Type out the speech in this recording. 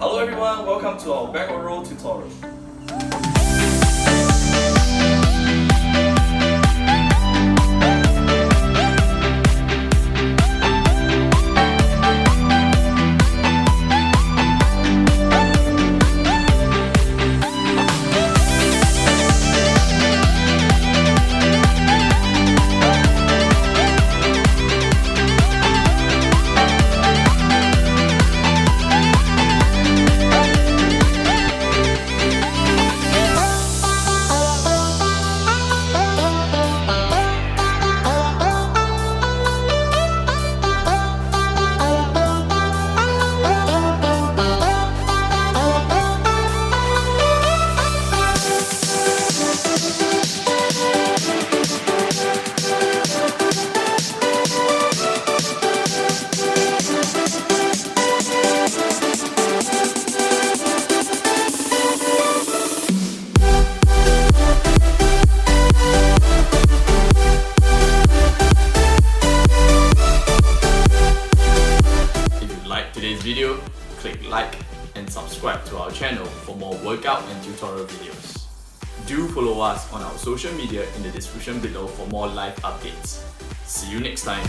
Hello everyone, welcome to our backward row tutorial. Today's video, click like and subscribe to our channel for more workout and tutorial videos. Do follow us on our social media in the description below for more live updates. See you next time.